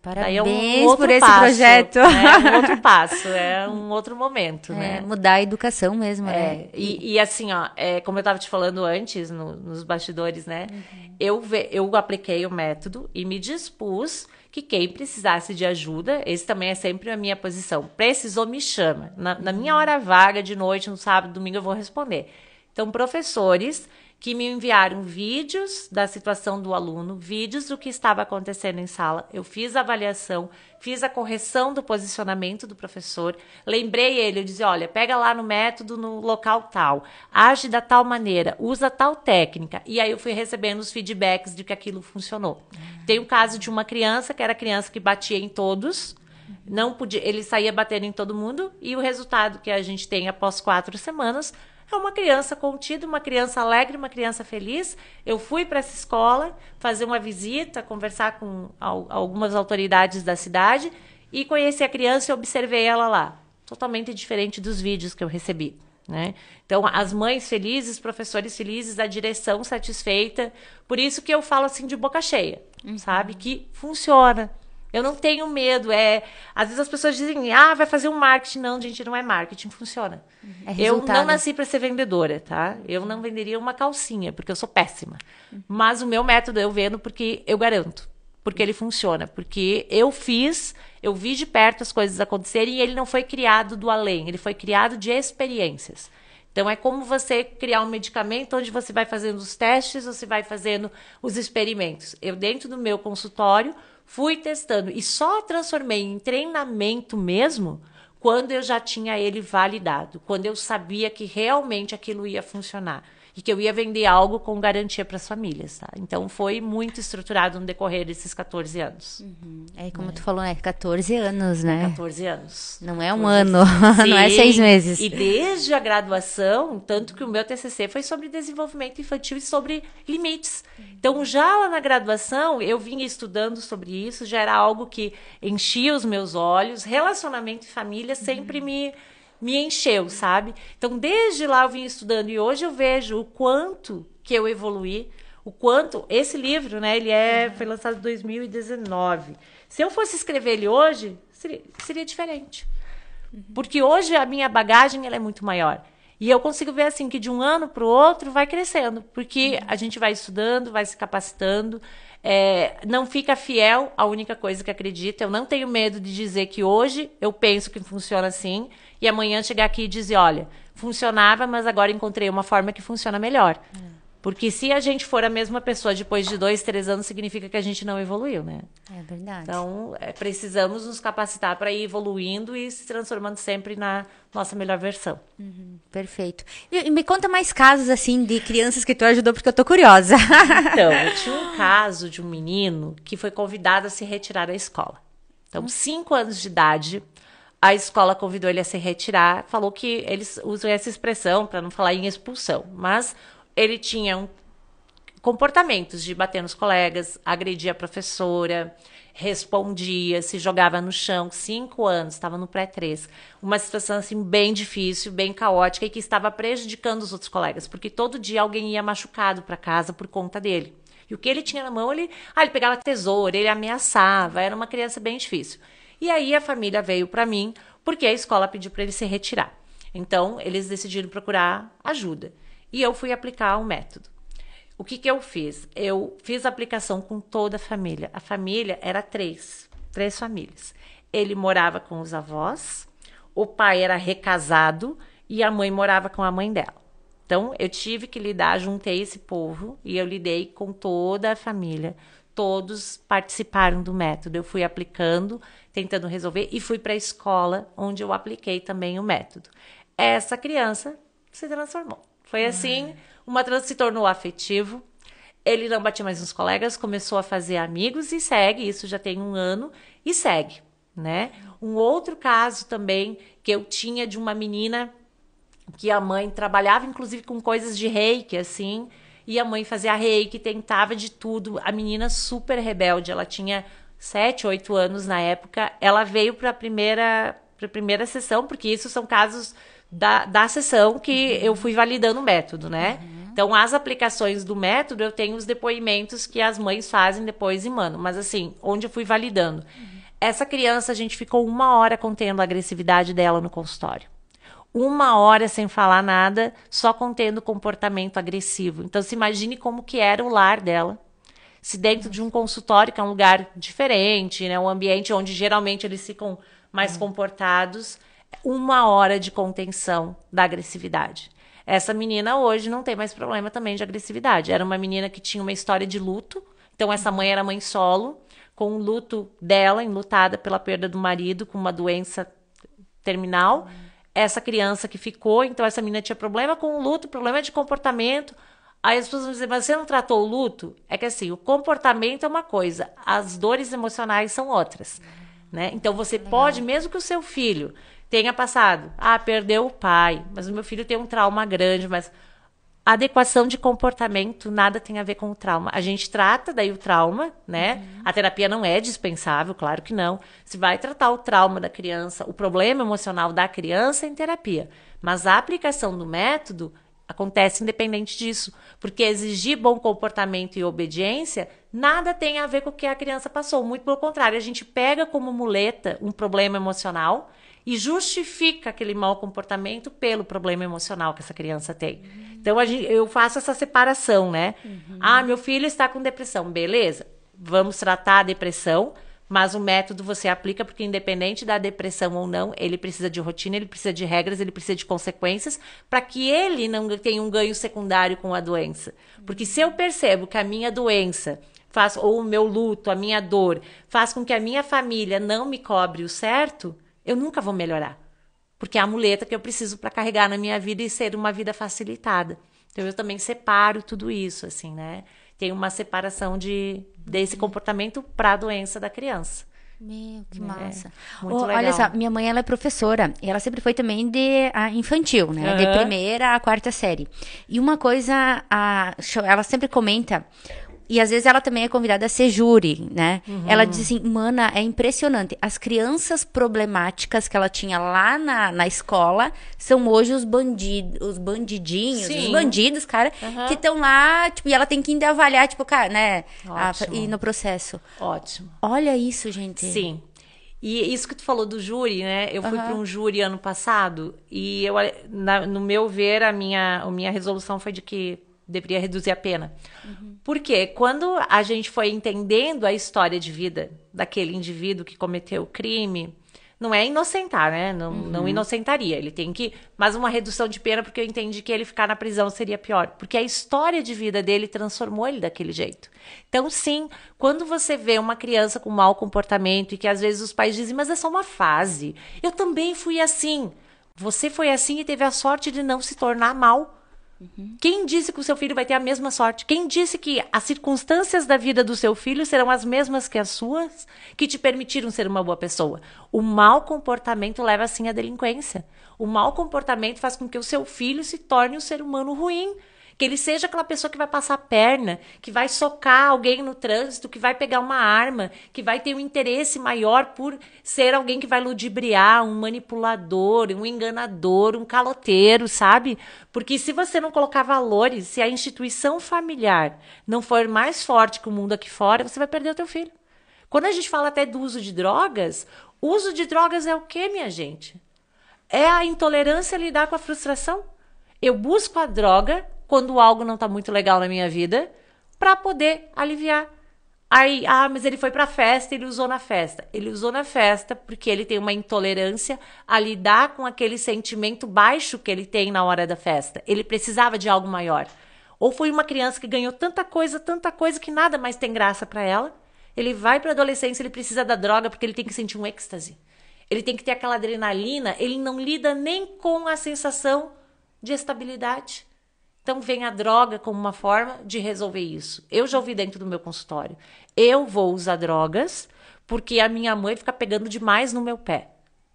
Parabéns por esse projeto. É um outro passo, é um outro momento, né? Mudar a educação mesmo, né? E assim, ó, como eu estava te falando antes, nos bastidores, né? Eu apliquei o método e me dispus que quem precisasse de ajuda, esse também é sempre a minha posição, precisou, me chama. Na minha hora vaga, de noite, no sábado, domingo, eu vou responder. Então, professores que me enviaram vídeos da situação do aluno, vídeos do que estava acontecendo em sala. Eu fiz a avaliação, fiz a correção do posicionamento do professor, lembrei ele, eu dizia, olha, pega lá no método, no local tal, age da tal maneira, usa tal técnica. E aí eu fui recebendo os feedbacks de que aquilo funcionou. Tem o caso de uma criança, que era a criança que batia em todos, não podia, ele saía batendo em todo mundo, e o resultado que a gente tem após 4 semanas é uma criança contida, uma criança alegre, uma criança feliz. Eu fui para essa escola fazer uma visita, conversar com algumas autoridades da cidade e conheci a criança e observei ela lá. Totalmente diferente dos vídeos que eu recebi, né? Então, as mães felizes, professores felizes, a direção satisfeita. Por isso que eu falo assim de boca cheia, sabe? Que funciona. Eu não tenho medo. Às vezes as pessoas dizem, vai fazer um marketing. Não, gente, não é marketing, funciona. Eu não nasci para ser vendedora, tá? Eu não venderia uma calcinha, porque eu sou péssima. Mas o meu método eu vendo porque eu garanto. Porque ele funciona. Porque eu vi de perto as coisas acontecerem e ele não foi criado do além. Ele foi criado de experiências. Então, é como você criar um medicamento onde você vai fazendo os testes, você vai fazendo os experimentos. Eu, dentro do meu consultório, fui testando e só transformei em treinamento mesmo quando eu já tinha ele validado, quando eu sabia que realmente aquilo ia funcionar e que eu ia vender algo com garantia para as famílias, tá? Então, foi muito estruturado no decorrer desses 14 anos. Como tu falou, 14 anos, né? 14 anos. Não é um ano, não é 6 meses. E desde a graduação, tanto que o meu TCC foi sobre desenvolvimento infantil e sobre limites. Então, já lá na graduação, eu vinha estudando sobre isso, já era algo que enchia os meus olhos. Relacionamento e família sempre me encheu, sabe? Então, desde lá eu vim estudando e hoje eu vejo o quanto que eu evoluí, o quanto... Esse livro, né, foi lançado em 2019. Se eu fosse escrever ele hoje, seria diferente. Porque hoje a minha bagagem ela é muito maior. E eu consigo ver assim que de um ano para o outro vai crescendo, porque a gente vai estudando, vai se capacitando, não fica fiel à única coisa que acredita. Eu não tenho medo de dizer que hoje eu penso que funciona assim e amanhã chegar aqui e dizer, olha, funcionava, mas agora encontrei uma forma que funciona melhor. Porque se a gente for a mesma pessoa depois de 2, 3 anos, significa que a gente não evoluiu, né? É verdade. Então, precisamos nos capacitar para ir evoluindo e se transformando sempre na nossa melhor versão. Perfeito. E me conta mais casos, assim, de crianças que tu ajudou, porque eu tô curiosa. Então, eu tinha um caso de um menino que foi convidado a se retirar da escola. Então, 5 anos de idade, a escola convidou ele a se retirar, falou que eles usam essa expressão para não falar em expulsão, mas ele tinha comportamentos de bater nos colegas, agredir a professora, respondia, se jogava no chão. 5 anos, estava no pré-3. Uma situação assim bem difícil, bem caótica e que estava prejudicando os outros colegas, porque todo dia alguém ia machucado para casa por conta dele. E o que ele tinha na mão, ele pegava tesoura, ele ameaçava, era uma criança bem difícil. E aí a família veio para mim, porque a escola pediu para ele se retirar. Então, eles decidiram procurar ajuda. E eu fui aplicar um método. O que eu fiz? Eu fiz a aplicação com toda a família. A família era 3 famílias. Ele morava com os avós, o pai era recasado e a mãe morava com a mãe dela. Então, eu tive que lidar, juntei esse povo e eu lidei com toda a família. Todos participaram do método. Eu fui aplicando, tentando resolver e fui para a escola onde eu apliquei também o método. Essa criança se transformou. Foi assim, se tornou afetivo, ele não batia mais nos colegas, começou a fazer amigos e segue, isso já tem 1 ano, e segue, né? Um outro caso também que eu tinha de uma menina que a mãe trabalhava, inclusive, com coisas de reiki, assim, e a mãe fazia reiki, tentava de tudo, a menina super rebelde, ela tinha 7, 8 anos na época, ela veio para a primeira sessão, porque isso são casos da sessão que eu fui validando o método, né? Então, as aplicações do método, eu tenho os depoimentos que as mães fazem depois e mandam. Mas assim, onde eu fui validando. Essa criança, a gente ficou 1 hora contendo a agressividade dela no consultório. 1 hora sem falar nada, só contendo comportamento agressivo. Então, se imagine como que era o lar dela. Se dentro de um consultório, que é um lugar diferente, né? Um ambiente onde geralmente eles ficam mais comportados, 1 hora de contenção da agressividade. Essa menina hoje não tem mais problema também de agressividade. Era uma menina que tinha uma história de luto. Então, essa mãe era mãe solo, com o luto dela, enlutada pela perda do marido, com uma doença terminal. Essa criança que ficou, então essa menina tinha problema com o luto, problema de comportamento. Aí as pessoas vão dizer, mas você não tratou o luto? É que assim, o comportamento é uma coisa, as dores emocionais são outras. Né? Então, você pode, mesmo que o seu filho tenha passado, perdeu o pai, mas o meu filho tem um trauma grande, mas a adequação de comportamento nada tem a ver com o trauma. A gente trata daí o trauma, né? A terapia não é dispensável, claro que não. Se vai tratar o trauma da criança, o problema emocional da criança em terapia. Mas a aplicação do método acontece independente disso, porque exigir bom comportamento e obediência nada tem a ver com o que a criança passou. Muito pelo contrário, a gente pega como muleta um problema emocional e justifica aquele mau comportamento pelo problema emocional que essa criança tem. Então, eu faço essa separação, né? Meu filho está com depressão. Beleza, vamos tratar a depressão, mas o método você aplica porque independente da depressão ou não, ele precisa de rotina, ele precisa de regras, ele precisa de consequências para que ele não tenha um ganho secundário com a doença. Porque se eu percebo que a minha doença ou o meu luto, a minha dor, faz com que a minha família não me cobre o certo, eu nunca vou melhorar. Porque é a muleta que eu preciso para carregar na minha vida e ser uma vida facilitada. Então, eu também separo tudo isso, assim, né? Tem uma separação desse comportamento para a doença da criança. Meu, que massa. Muito legal. Olha só, minha mãe, ela é professora. E ela sempre foi também de infantil, né? De 1ª a 4ª série. E uma coisa, ela sempre comenta... E às vezes ela também é convidada a ser júri, né? Ela diz assim, mana, é impressionante. As crianças problemáticas que ela tinha lá na escola são hoje os bandidinhos, os bandidos, cara, que estão lá, tipo, e ela tem que ainda avaliar, tipo, cara, né? Ir no processo. Ótimo. Olha isso, gente. Sim. E isso que tu falou do júri, né? Eu fui para um júri ano passado e no meu ver, a minha resolução foi de que deveria reduzir a pena. Porque quando a gente foi entendendo a história de vida daquele indivíduo que cometeu o crime, não é inocentar, né? Não inocentaria. Ele tem que... Mas uma redução de pena, porque eu entendi que ele ficar na prisão seria pior. Porque a história de vida dele transformou ele daquele jeito. Então, sim, quando você vê uma criança com mau comportamento e que às vezes os pais dizem, mas é só uma fase. Eu também fui assim. Você foi assim e teve a sorte de não se tornar mal. Quem disse que o seu filho vai ter a mesma sorte? Quem disse que as circunstâncias da vida do seu filho serão as mesmas que as suas, que te permitiram ser uma boa pessoa? O mau comportamento leva, assim, à delinquência. O mau comportamento faz com que o seu filho se torne um ser humano ruim. Que ele seja aquela pessoa que vai passar a perna, que vai socar alguém no trânsito, que vai pegar uma arma, que vai ter um interesse maior por ser alguém que vai ludibriar, um manipulador, um enganador, um caloteiro, sabe? Porque se você não colocar valores, se a instituição familiar não for mais forte que o mundo aqui fora, você vai perder o teu filho. Quando a gente fala até do uso de drogas, o uso de drogas é o quê, minha gente? É a intolerância a lidar com a frustração. Eu busco a droga quando algo não tá muito legal na minha vida, para poder aliviar. Aí, mas ele foi pra festa, ele usou na festa. Ele usou na festa porque ele tem uma intolerância a lidar com aquele sentimento baixo que ele tem na hora da festa. Ele precisava de algo maior. Ou foi uma criança que ganhou tanta coisa que nada mais tem graça para ela. Ele vai pra adolescência, ele precisa da droga porque ele tem que sentir um êxtase. Ele tem que ter aquela adrenalina, ele não lida nem com a sensação de estabilidade. Então, vem a droga como uma forma de resolver isso. Eu já ouvi dentro do meu consultório. Eu vou usar drogas porque a minha mãe fica pegando demais no meu pé.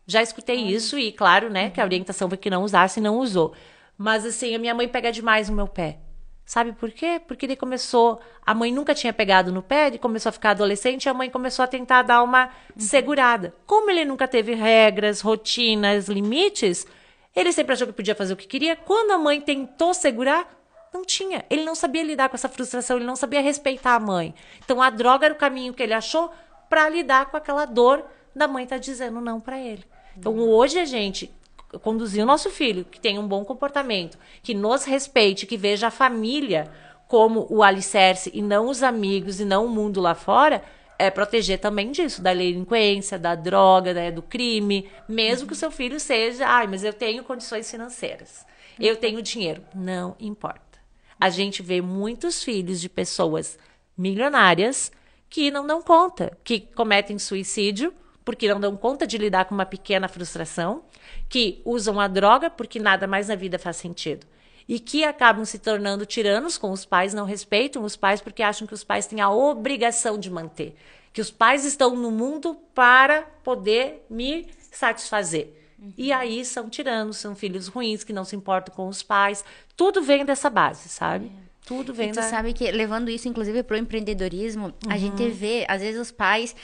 Já escutei isso e, claro, né, que a orientação foi que não usasse e não usou. Mas, assim, a minha mãe pega demais no meu pé. Sabe por quê? Porque ele começou... A mãe nunca tinha pegado no pé, ele começou a ficar adolescente e a mãe começou a tentar dar uma segurada. Como ele nunca teve regras, rotinas, limites... Ele sempre achou que podia fazer o que queria. Quando a mãe tentou segurar, não tinha. Ele não sabia lidar com essa frustração, ele não sabia respeitar a mãe. Então, a droga era o caminho que ele achou para lidar com aquela dor da mãe estar dizendo não para ele. Então, hoje a gente conduzir o nosso filho, que tenha um bom comportamento, que nos respeite, que veja a família como o alicerce e não os amigos e não o mundo lá fora... É proteger também disso, da delinquência, da droga, né, do crime, mesmo que o seu filho seja, mas eu tenho condições financeiras, eu tenho dinheiro. Não importa. A gente vê muitos filhos de pessoas milionárias que não dão conta, que cometem suicídio porque não dão conta de lidar com uma pequena frustração, que usam a droga porque nada mais na vida faz sentido. E que acabam se tornando tiranos com os pais, não respeitam os pais porque acham que os pais têm a obrigação de manter. Que os pais estão no mundo para poder me satisfazer. E aí são tiranos, são filhos ruins que não se importam com os pais. Tudo vem dessa base, sabe? Tudo vem e tu sabe que, levando isso, inclusive, pro empreendedorismo, a gente vê, às vezes, os pais,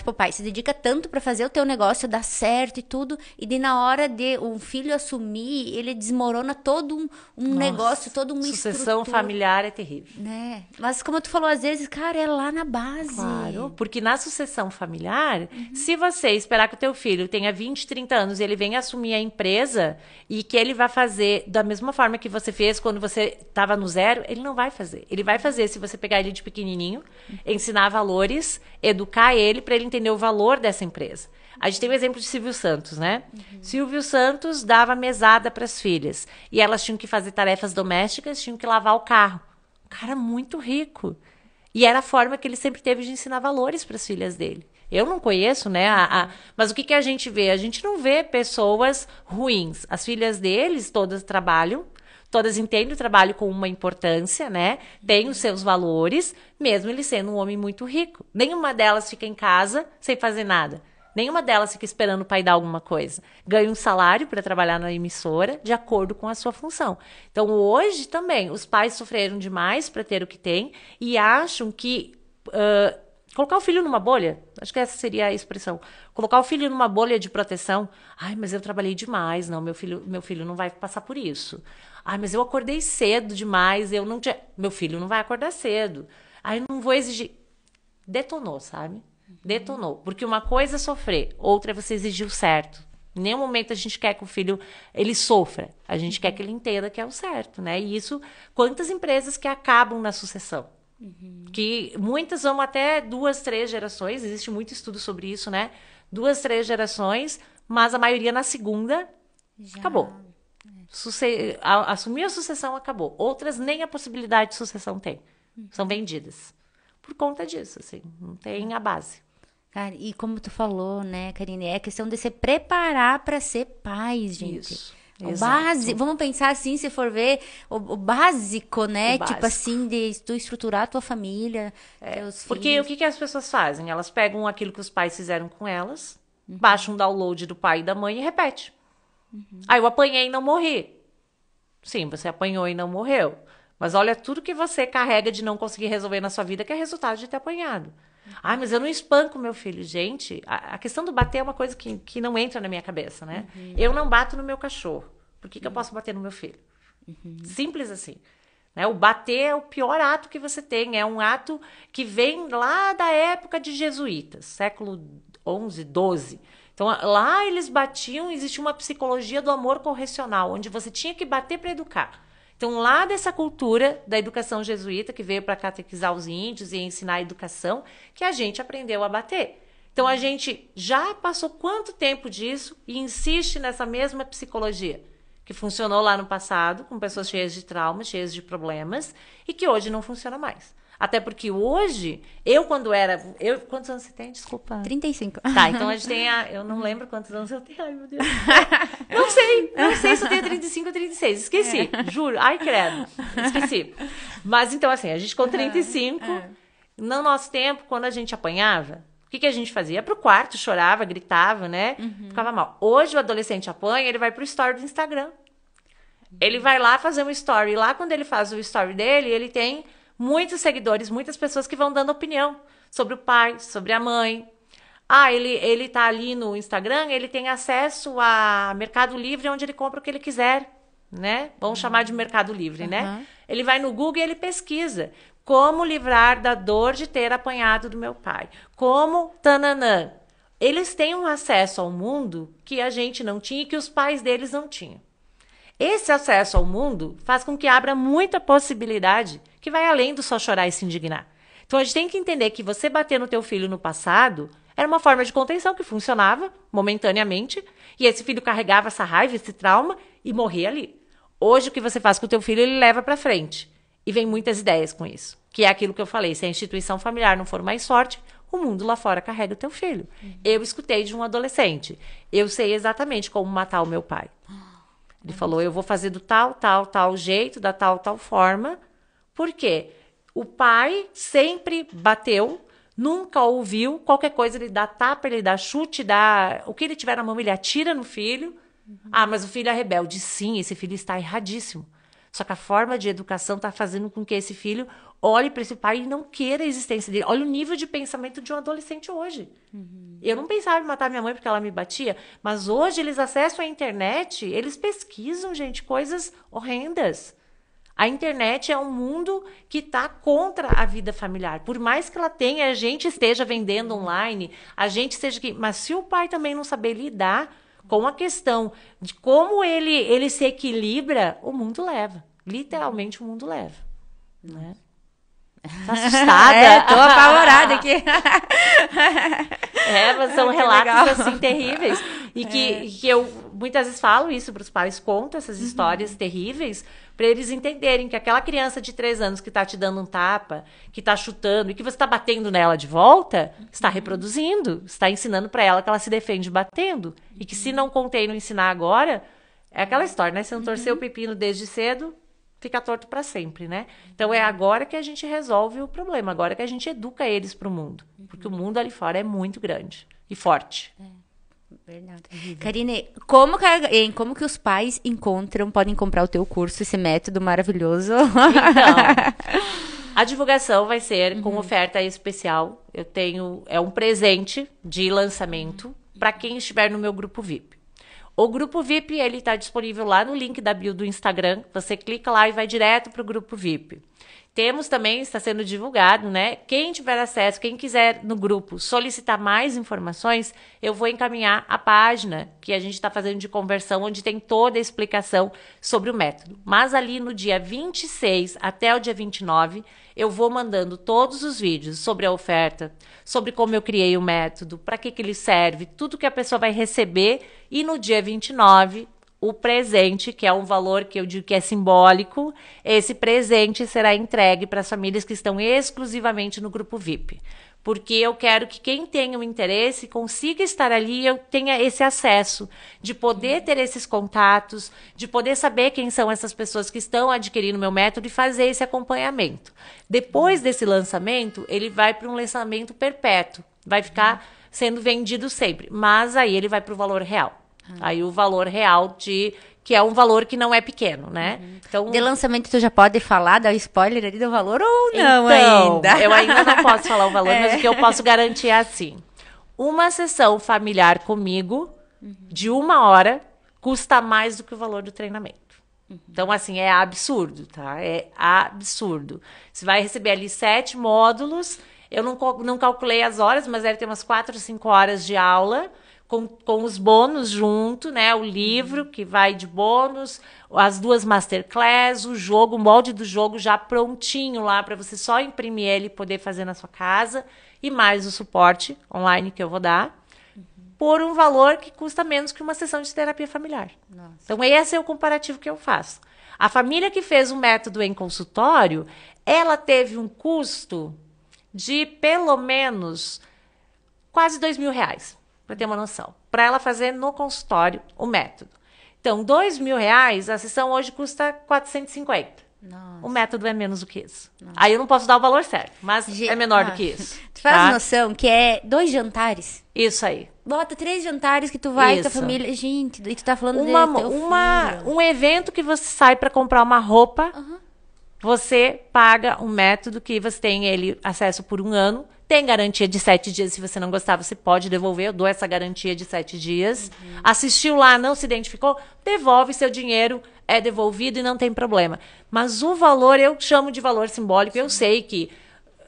o pai se dedica tanto pra fazer o teu negócio dar certo e tudo, e de na hora de um filho assumir, ele desmorona todo um negócio, todo uma sucessão familiar é terrível. Né? Mas como tu falou, às vezes, cara, é lá na base. Claro, porque na sucessão familiar, se você esperar que o teu filho tenha 20, 30 anos e ele venha assumir a empresa e que ele vai fazer da mesma forma que você fez quando você estava no zero, ele não vai fazer. Ele vai fazer se você pegar ele de pequenininho, ensinar valores, educar ele para ele entender o valor dessa empresa. A gente tem o exemplo de Silvio Santos, né? Silvio Santos dava mesada para as filhas e elas tinham que fazer tarefas domésticas, tinham que lavar o carro. Um cara muito rico. E era a forma que ele sempre teve de ensinar valores para as filhas dele. Eu não conheço, né? Mas o que a gente vê? A gente não vê pessoas ruins. As filhas deles todas trabalham, todas entendem o trabalho com uma importância, né? Tem os seus valores, mesmo ele sendo um homem muito rico. Nenhuma delas fica em casa sem fazer nada. Nenhuma delas fica esperando o pai dar alguma coisa. Ganha um salário para trabalhar na emissora de acordo com a sua função. Então, hoje também, os pais sofreram demais para ter o que tem e acham que colocar o filho numa bolha, acho que essa seria a expressão, colocar o filho numa bolha de proteção. Ai, mas eu trabalhei demais, não, meu filho não vai passar por isso. Ai, mas eu acordei cedo demais, meu filho não vai acordar cedo. Ai, não vou exigir. Detonou, sabe? Detonou. Porque uma coisa é sofrer, outra é você exigir o certo. Em nenhum momento a gente quer que o filho ele sofra. A gente quer que ele entenda que é o certo, né? E isso, quantas empresas que acabam na sucessão? Que muitas vão até 2, 3 gerações. Existe muito estudo sobre isso, né? 2, 3 gerações, mas a maioria na segunda acabou. Assumir a sucessão acabou. Outras nem a possibilidade de sucessão tem. São vendidas. Por conta disso, assim. Não tem a base. Cara, e como tu falou, né, Karine, é questão de se preparar para ser pais, gente. Isso. O básico, vamos pensar assim, se for ver, o básico, né? O básico. Tipo assim, de tu estruturar a tua família, teus Porque filhos. o que as pessoas fazem? Elas pegam aquilo que os pais fizeram com elas, baixam um download do pai e da mãe e repete. Ah, eu apanhei e não morri. Sim, você apanhou e não morreu. Mas olha tudo que você carrega de não conseguir resolver na sua vida, que é resultado de ter apanhado. Ah, mas eu não espanco meu filho. Gente, a questão do bater é uma coisa que não entra na minha cabeça, né? Eu não bato no meu cachorro. Por que eu posso bater no meu filho? Simples assim. Né? O bater é o pior ato que você tem. É um ato que vem lá da época de jesuítas, século 11, 12. Então, lá eles batiam, existia uma psicologia do amor correcional, onde você tinha que bater para educar. Então, lá dessa cultura da educação jesuíta, que veio para catequizar os índios e ensinar a educação, que a gente aprendeu a bater. Então, a gente já passou quanto tempo disso e insiste nessa mesma psicologia, que funcionou lá no passado, com pessoas cheias de traumas, cheias de problemas, e que hoje não funciona mais. Até porque hoje, quando era... quantos anos você tem? Desculpa. 35. Tá, então a gente tem eu não lembro quantos anos eu tenho. Ai, meu Deus. Não sei se eu tenho 35 ou 36. Esqueci, juro. Ai, credo. Esqueci. Mas então, assim, a gente com 35, no nosso tempo, quando a gente apanhava, o que a gente fazia? Ia pro quarto, chorava, gritava, né? Ficava mal. Hoje o adolescente apanha, ele vai pro story do Instagram. Ele vai lá fazer um story. Lá, quando ele faz o story dele, ele tem muitos seguidores, muitas pessoas que vão dando opinião sobre o pai, sobre a mãe. Ah, ele tá ali no Instagram, ele tem acesso a Mercado Livre, onde ele compra o que ele quiser, né? Vamos chamar de Mercado Livre, né? Ele vai no Google e ele pesquisa. Como livrar da dor de ter apanhado do meu pai? Como tananã? Eles têm um acesso ao mundo que a gente não tinha e que os pais deles não tinham. Esse acesso ao mundo faz com que abra muita possibilidade que vai além do só chorar e se indignar. Então, a gente tem que entender que você bater no teu filho no passado era uma forma de contenção que funcionava momentaneamente e esse filho carregava essa raiva, esse trauma e morria ali. Hoje, o que você faz com o teu filho, ele leva para frente. E vem muitas ideias com isso. Que é aquilo que eu falei, se a instituição familiar não for mais forte, o mundo lá fora carrega o teu filho. Eu escutei de um adolescente. Eu sei exatamente como matar o meu pai. Ele falou, eu vou fazer do tal jeito, da tal forma. Por quê? O pai sempre bateu, nunca ouviu. Qualquer coisa ele dá tapa, ele dá chute, dá... O que ele tiver na mão, ele atira no filho. Ah, mas o filho é rebelde. Sim, esse filho está erradíssimo. Só que a forma de educação está fazendo com que esse filho olhe para esse pai e não queira a existência dele. Olha o nível de pensamento de um adolescente hoje. Eu não pensava em matar minha mãe porque ela me batia, mas hoje eles acessam a internet, eles pesquisam, gente, coisas horrendas. A internet é um mundo que está contra a vida familiar. Por mais que ela tenha, a gente esteja vendendo online, a gente esteja aqui, mas se o pai também não saber lidar com a questão de como ele se equilibra, o mundo leva. Literalmente o mundo leva. Né? Tá assustada? Tô apavorada aqui. Mas são relatos assim terríveis. E que eu muitas vezes falo isso para os pais, conto essas histórias terríveis, para eles entenderem que aquela criança de 3 anos que está te dando um tapa, que está chutando e que você está batendo nela de volta, está reproduzindo, está ensinando para ela que ela se defende batendo. E que se não contei e não ensinar agora, é aquela história, né? Se não torcer o pepino desde cedo, fica torto para sempre, né? Então, é agora que a gente resolve o problema, agora que a gente educa eles para o mundo. Porque o mundo ali fora é muito grande e forte. Verdade. Karine, como que os pais podem comprar o teu curso, esse método maravilhoso? Então, a divulgação vai ser com oferta especial. É um presente de lançamento para quem estiver no meu grupo VIP. O grupo VIP, ele está disponível lá no link da bio do Instagram. Você clica lá e vai direto para o grupo VIP. Temos também, está sendo divulgado, né? Quem tiver acesso, quem quiser no grupo solicitar mais informações, eu vou encaminhar a página que a gente está fazendo de conversão, onde tem toda a explicação sobre o método. Mas ali no dia 26 até o dia 29, eu vou mandando todos os vídeos sobre a oferta, sobre como eu criei o método, para que ele serve, tudo que a pessoa vai receber. E no dia 29, o presente, que é um valor que eu digo que é simbólico, esse presente será entregue para as famílias que estão exclusivamente no grupo VIP. Porque eu quero que quem tenha um interesse consiga estar ali e eu tenha esse acesso, de poder ter esses contatos, de poder saber quem são essas pessoas que estão adquirindo meu método e fazer esse acompanhamento. Depois desse lançamento, ele vai para um lançamento perpétuo, vai ficar sendo vendido sempre, mas aí ele vai para o valor real. Aí o valor real que é um valor que não é pequeno, né? Então, de lançamento tu já pode falar, dar spoiler ali do valor ou não então, ainda? Eu ainda não posso falar o valor, mas o que eu posso garantir é assim. Uma sessão familiar comigo, de 1 hora, custa mais do que o valor do treinamento. Então, assim, é absurdo, tá? É absurdo. Você vai receber ali 7 módulos, eu não calculei as horas, mas deve ter umas 4 ou 5 horas de aula, com os bônus junto, né? O livro que vai de bônus, as 2 masterclass, o jogo, o molde do jogo já prontinho lá para você só imprimir ele e poder fazer na sua casa, e mais o suporte online que eu vou dar, por um valor que custa menos que uma sessão de terapia familiar. Nossa. Então esse é o comparativo que eu faço. A família que fez o método em consultório, ela teve um custo de pelo menos quase R$2.000. Para ter uma noção, para ela fazer no consultório o método. Então, R$2.000, a sessão hoje custa 450. Nossa. O método é menos do que isso. Nossa. Aí eu não posso dar o valor certo, mas é menor do que isso. Tu faz noção que é 2 jantares? Isso aí. Bota 3 jantares que tu vai com a família. Gente, e tu tá falando de teu filho. Um evento que você sai para comprar uma roupa, você paga um método que você tem ele acesso por 1 ano. Tem garantia de 7 dias. Se você não gostar, você pode devolver. Eu dou essa garantia de 7 dias. Assistiu lá, não se identificou, devolve seu dinheiro, é devolvido e não tem problema. Mas o valor, eu chamo de valor simbólico. Eu sei que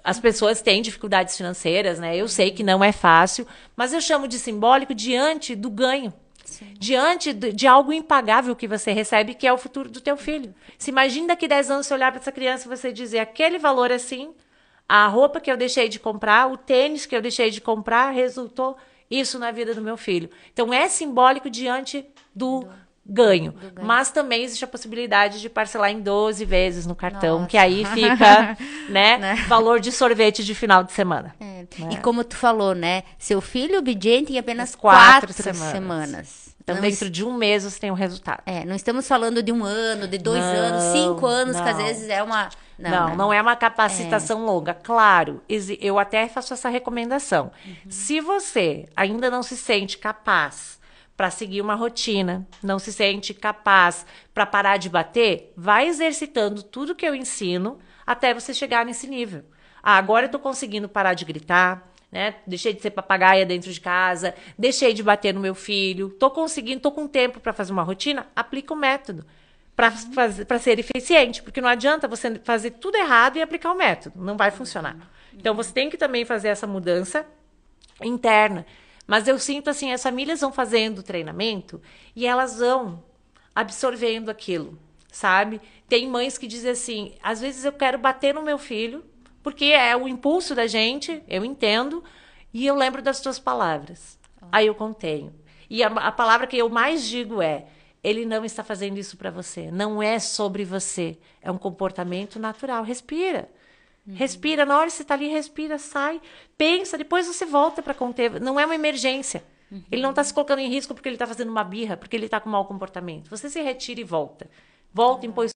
as pessoas têm dificuldades financeiras, né? Eu sei que não é fácil, mas eu chamo de simbólico diante do ganho. Sim. Diante de algo impagável que você recebe, que é o futuro do teu filho. Se imagina daqui 10 anos você olhar para essa criança e você dizer aquele valor assim, a roupa que eu deixei de comprar, o tênis que eu deixei de comprar, resultou isso na vida do meu filho. Então, é simbólico diante do ganho. Mas também existe a possibilidade de parcelar em 12 vezes no cartão, Nossa. Que aí fica, né, valor de sorvete de final de semana. É. E como tu falou, né, seu filho obediente em apenas 4 semanas. Então, dentro de 1 mês você tem um resultado. Não estamos falando de 1 ano, de 2 anos, 5 anos, que às vezes é uma... Não é uma capacitação longa. Claro, eu até faço essa recomendação. Se você ainda não se sente capaz para seguir uma rotina, não se sente capaz para parar de bater, vai exercitando tudo que eu ensino até você chegar nesse nível. Agora eu estou conseguindo parar de gritar, né? Deixei de ser papagaia dentro de casa, deixei de bater no meu filho, tô com tempo para fazer uma rotina, aplica o método para ser eficiente, porque não adianta você fazer tudo errado e aplicar o método, não vai funcionar. Então você tem que também fazer essa mudança interna. Mas eu sinto assim, as famílias vão fazendo o treinamento e elas vão absorvendo aquilo, sabe? Tem mães que dizem assim, às vezes eu quero bater no meu filho, porque é o impulso da gente, eu entendo, e eu lembro das tuas palavras. Aí eu contenho. E a palavra que eu mais digo é, ele não está fazendo isso para você, não é sobre você, é um comportamento natural, respira. Respira, na hora que você está ali, respira, sai, pensa, depois você volta para conter. Não é uma emergência. Ele não está se colocando em risco porque ele está fazendo uma birra, porque ele está com mau comportamento. Você se retira e volta. Volta em posição.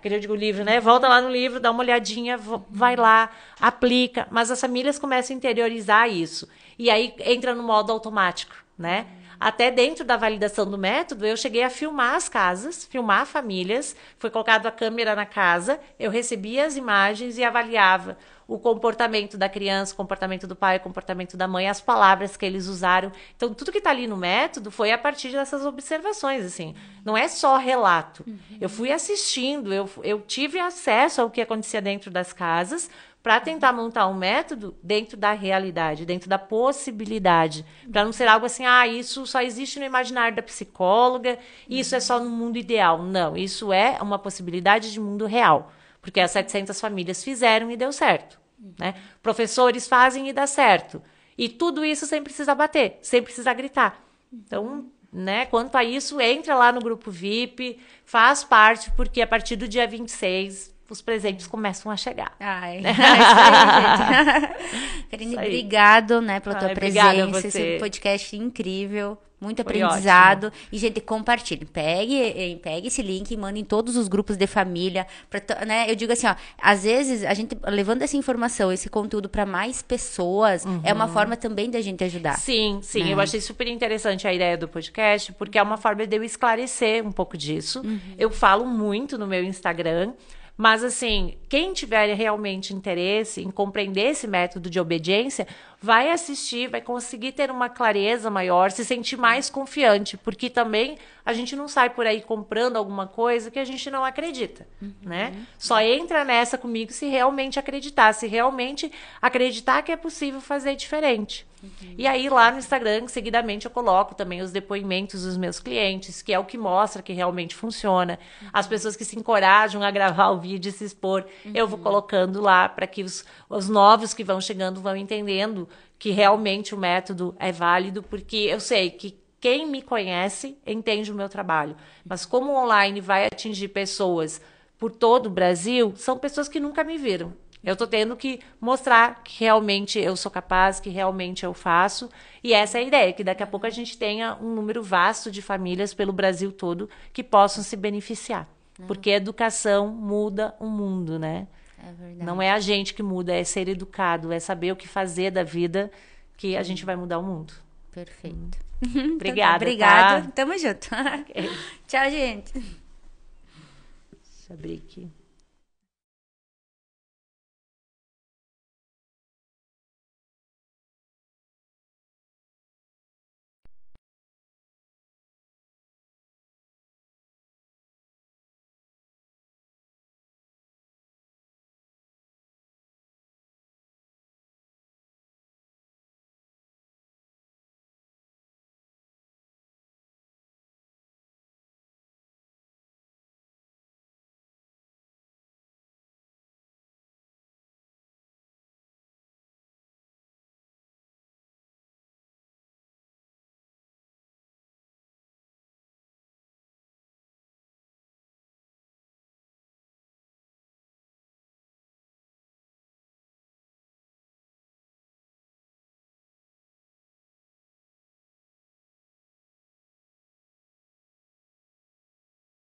Eu digo o livro, né? Volta lá no livro, dá uma olhadinha, vai lá, aplica. Mas as famílias começam a interiorizar isso. E aí entra no modo automático, né? Até dentro da validação do método, eu cheguei a filmar as casas, filmar famílias, foi colocado a câmera na casa, eu recebia as imagens e avaliava o comportamento da criança, o comportamento do pai, o comportamento da mãe, as palavras que eles usaram. Então, tudo que está ali no método foi a partir dessas observações, assim. Não é só relato. Eu fui assistindo, eu tive acesso ao que acontecia dentro das casas para tentar montar um método dentro da realidade, dentro da possibilidade. Para não ser algo assim, isso só existe no imaginário da psicóloga, isso é só no mundo ideal. Não, isso é uma possibilidade de mundo real. Porque as 700 famílias fizeram e deu certo. Né? Professores fazem e dá certo. E tudo isso sem precisar bater, sem precisar gritar. Então, né, quanto a isso, entra lá no grupo VIP, faz parte, porque a partir do dia 26, os presentes começam a chegar. Ai, né? Isso aí, gente. Karine, obrigado, né, pela tua presença. Esse podcast incrível. Muito aprendizado. Ótimo. E, gente, compartilhe. Pegue esse link e mande em todos os grupos de família. Né? Eu digo assim, ó, às vezes, a gente levando essa informação, esse conteúdo para mais pessoas, é uma forma também da gente ajudar. Sim, sim. Né? Eu achei super interessante a ideia do podcast, porque é uma forma de eu esclarecer um pouco disso. Eu falo muito no meu Instagram. Mas, assim, quem tiver realmente interesse em compreender esse método de obediência, vai assistir, vai conseguir ter uma clareza maior, se sentir mais confiante, porque também a gente não sai por aí comprando alguma coisa que a gente não acredita, né? Só entra nessa comigo se realmente acreditar, que é possível fazer diferente. E aí, lá no Instagram, seguidamente, eu coloco também os depoimentos dos meus clientes, que é o que mostra que realmente funciona. As pessoas que se encorajam a gravar o vídeo e se expor, eu vou colocando lá para que os novos que vão chegando vão entendendo que realmente o método é válido, porque eu sei que quem me conhece entende o meu trabalho. Mas como o online vai atingir pessoas por todo o Brasil, são pessoas que nunca me viram. Eu estou tendo que mostrar que realmente eu sou capaz, que realmente eu faço. E essa é a ideia, que daqui a pouco a gente tenha um número vasto de famílias pelo Brasil todo que possam se beneficiar. Porque a educação muda o mundo, né? É verdade. Não é a gente que muda, é ser educado, é saber o que fazer da vida que a gente vai mudar o mundo. Perfeito. Obrigada. Obrigada. Tá? Tamo junto. Okay. Tchau, gente. Deixa eu abrir aqui.